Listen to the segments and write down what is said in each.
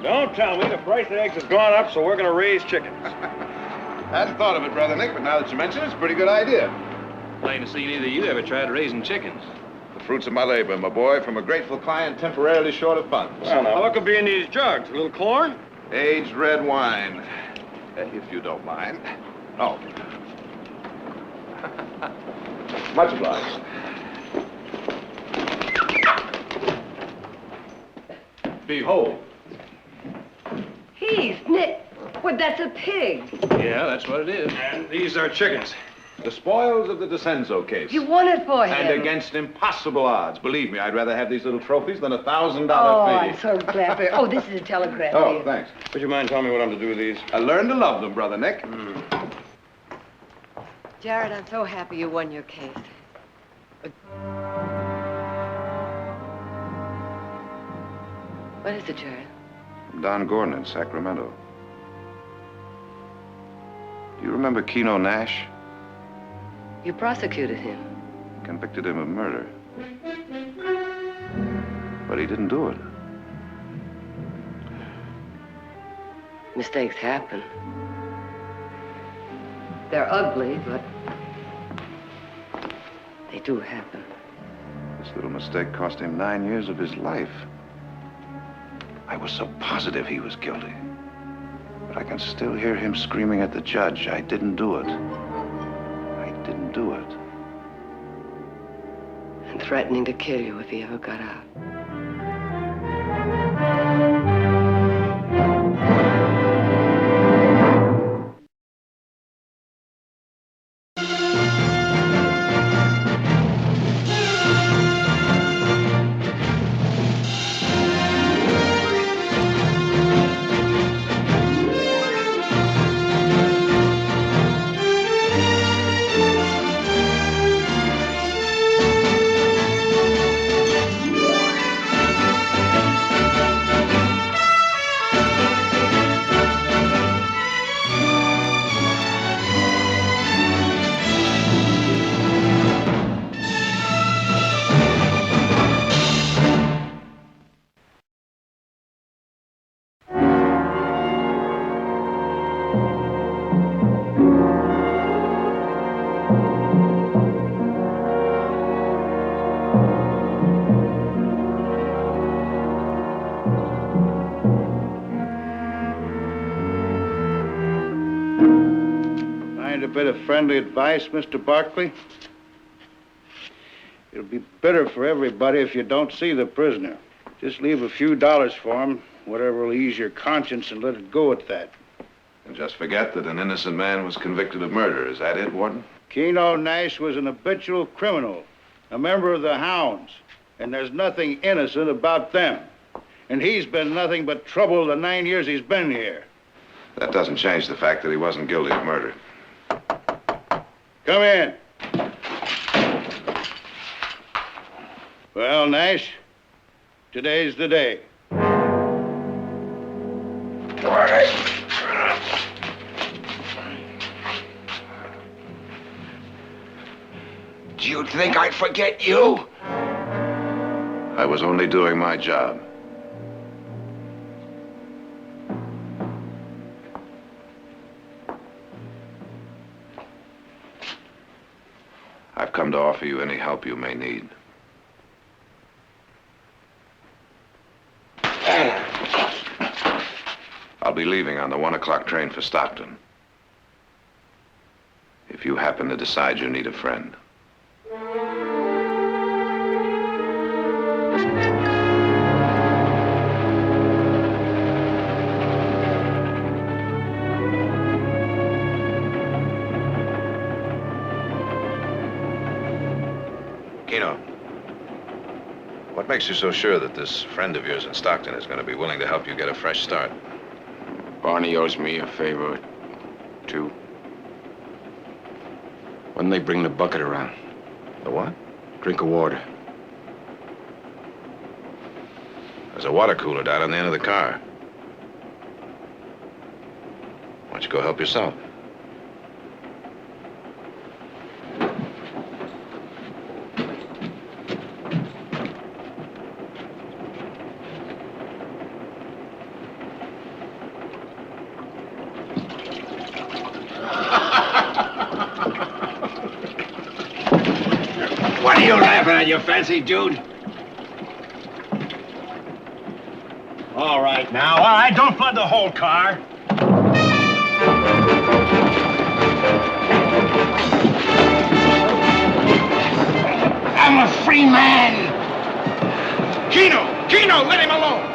Don't tell me the price of eggs has gone up, so we're going to raise chickens. Hadn't thought of it, Brother Nick, but now that you mention it, it's a pretty good idea. Plain to see neither of you ever tried raising chickens. The fruits of my labor, my boy, from a grateful client temporarily short of funds. Well, now, what could be in these jugs? A little corn? Aged red wine, if you don't mind. Oh. Much obliged. Behold. He's Nick. Well, that's a pig. Yeah, that's what it is. And these are chickens. The spoils of the DeCenzo case. You won it for him. And against impossible odds. Believe me, I'd rather have these little trophies than $1,000 Oh, fee. I'm so glad for you. Oh, this is a telegram for Oh, you. thanks. Would you mind telling me what I'm to do with these? I learned to love them, Brother Nick. Jarrod, I'm so happy you won your case. What is it, Jarrod? Don Gordon in Sacramento. Do you remember Keno Nash? You prosecuted him. Convicted him of murder. But he didn't do it. Mistakes happen. They're ugly, but they do happen. This little mistake cost him 9 years of his life. I was so positive he was guilty. But I can still hear him screaming at the judge, I didn't do it. I didn't do it. And threatening to kill you if he ever got out. A bit of friendly advice, Mr. Barkley. It'll be bitter for everybody if you don't see the prisoner. Just leave a few dollars for him, whatever will ease your conscience, and let it go at that. And just forget that an innocent man was convicted of murder. Is that it, Warden? Keno Nash was an habitual criminal, a member of the Hounds, and there's nothing innocent about them. And he's been nothing but trouble the 9 years he's been here. That doesn't change the fact that he wasn't guilty of murder. Come in. Well, Nash, today's the day. Do you think I'd forget you? I was only doing my job. I've come to offer you any help you may need. I'll be leaving on the 1 o'clock train for Stockton. If you happen to decide you need a friend. Keno, what makes you so sure that this friend of yours in Stockton is going to be willing to help you get a fresh start? Barney owes me a favor or two. When they bring the bucket around, The what? drink of water. There's a water cooler down on the end of the car. Why don't you go help yourself? that your fancy, Jude? All right, now. All right, don't flood the whole car. I'm a free man. Keno, let him alone.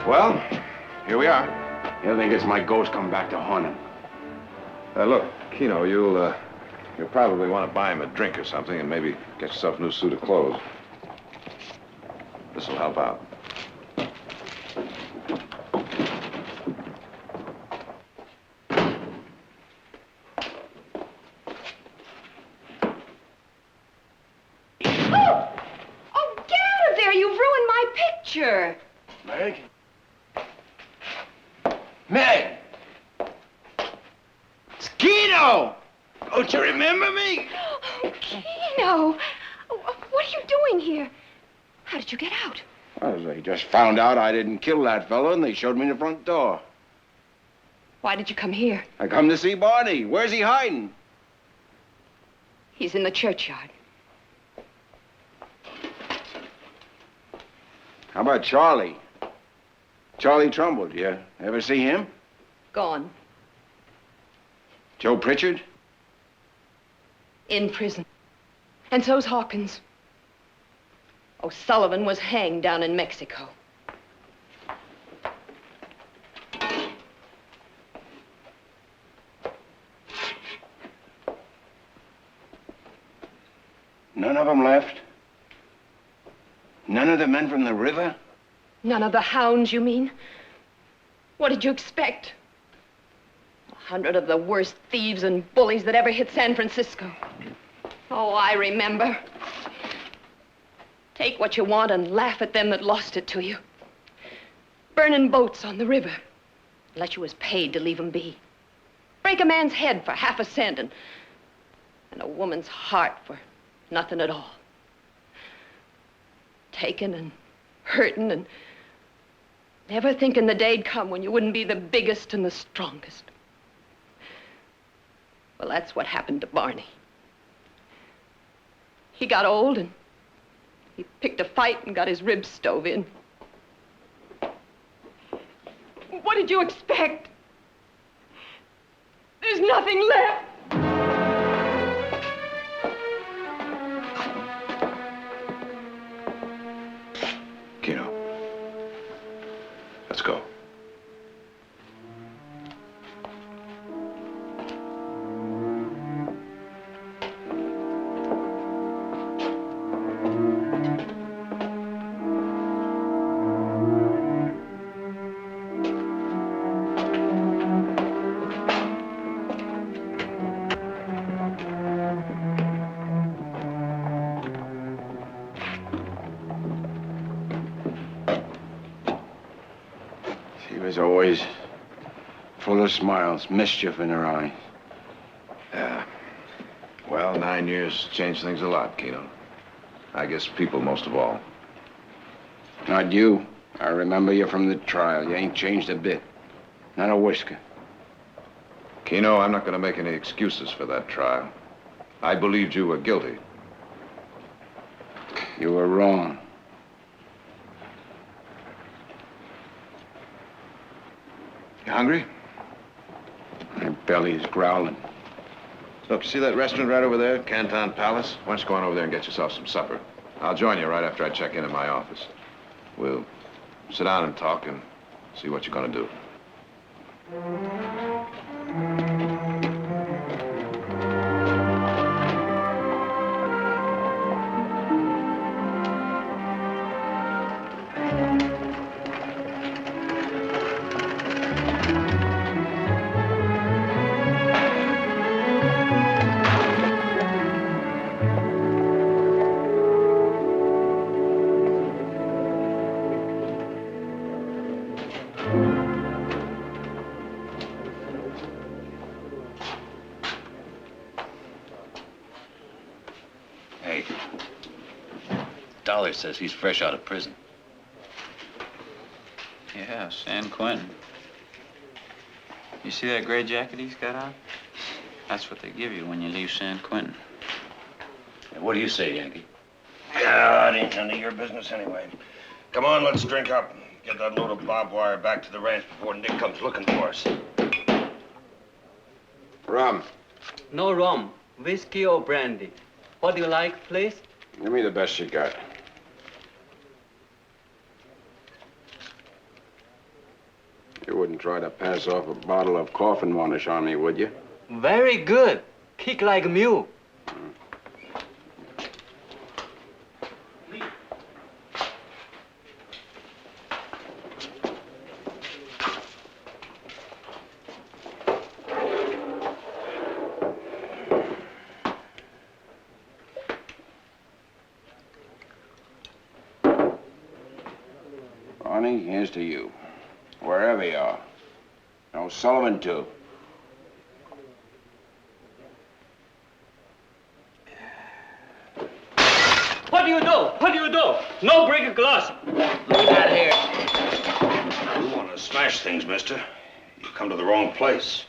Well, here we are. I think it's my ghost come back to haunt him. Look, Keno, you'll probably want to buy him a drink or something and maybe get yourself a new suit of clothes. This'll help out. Oh, get out of there! You've ruined my picture. Meg? Meg! It's Keno! Don't you remember me? Oh, Keno! What are you doing here? How did you get out? Well, they just found out I didn't kill that fellow, and they showed me the front door. Why did you come here? I come to see Barney. Where's he hiding? He's in the churchyard. How about Charlie? Charlie Trumbull, you ever see him? Gone. Joe Pritchard? In prison. And so's Hawkins. O'Sullivan was hanged down in Mexico. None of them left? None of the men from the river? None of the hounds, you mean? What did you expect? 100 of the worst thieves and bullies that ever hit San Francisco. Oh, I remember. Take what you want and laugh at them that lost it to you. Burning boats on the river, unless you was paid to leave them be. Break a man's head for half a cent and a woman's heart for nothing at all. Taking and hurting and never thinking the day'd come when you wouldn't be the biggest and the strongest. Well, that's what happened to Barney. He got old and he picked a fight and got his ribs stove in. What did you expect? There's nothing left. Keno, let's go. She was always full of smiles, mischief in her eyes. Yeah. Well, 9 years changed things a lot, Keno. I guess people most of all. Not you. I remember you from the trial. You ain't changed a bit. Not a whisker. Keno, I'm not going to make any excuses for that trial. I believed you were guilty. You were wrong. You hungry? My belly's growling. Look, you see that restaurant right over there, Canton Palace? Why don't you go on over there and get yourself some supper? I'll join you right after I check in my office. We'll sit down and talk and see what you're going to do. Hey, Dollar says he's fresh out of prison. Yeah, San Quentin. You see that gray jacket he's got on? That's what they give you when you leave San Quentin. Hey, what do you say, Yankee? Yeah, it ain't none of your business anyway. Come on, let's drink up. Get that load of barbed wire back to the ranch before Nick comes looking for us. Rum. No rum. Whiskey or brandy. What do you like, please? Give me the best you got. You wouldn't try to pass off a bottle of coffin varnish on me, would you? Very good. Kick like a mule. Barney, here's to you. Wherever you are. No, Sullivan, too. What do you do? What do you do? No break a glass. Look at here. You want to smash things, mister. You come to the wrong place.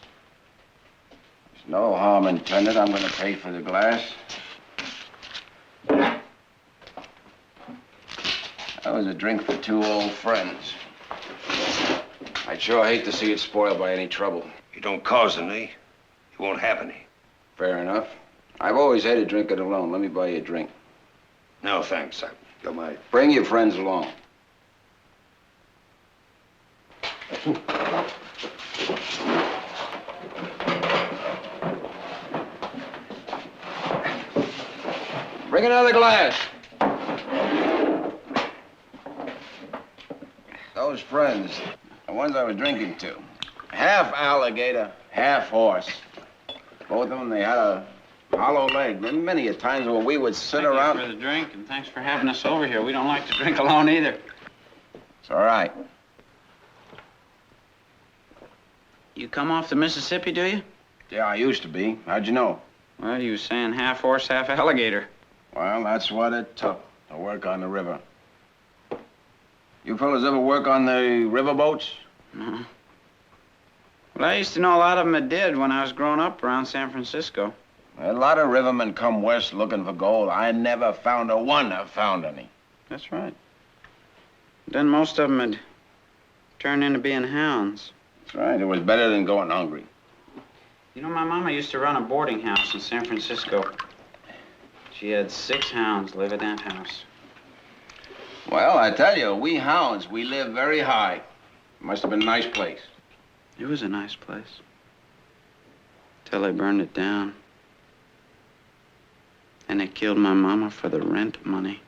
There's no harm intended. I'm going to pay for the glass. That was a drink for two old friends. I'd sure hate to see it spoiled by any trouble. You don't cause any. You won't have any. Fair enough. I've always hated drinking alone. Let me buy you a drink. No, thanks. You're my... Bring your friends along. Bring another glass. Those friends, the ones I was drinking to, half alligator, half horse. Both of them, they had a hollow leg. There were many a times when we would sit around. Thank you for the drink, and thanks for having us over here. We don't like to drink alone either. It's all right. You come off the Mississippi, do you? Yeah, I used to be. How'd you know? Well, you were saying half horse, half alligator. Well, that's what it took to work on the river. You fellas ever work on the river boats? No. Well, I used to know a lot of them that did when I was growing up around San Francisco. A lot of rivermen come west looking for gold. I never found a one that found any. That's right. Then most of them had turned into being hounds. That's right. It was better than going hungry. You know, my mama used to run a boarding house in San Francisco. She had 6 hounds live at that house. Well, I tell you, we hounds, we live very high. Must have been a nice place. It was a nice place. Till they burned it down. And they killed my mama for the rent money.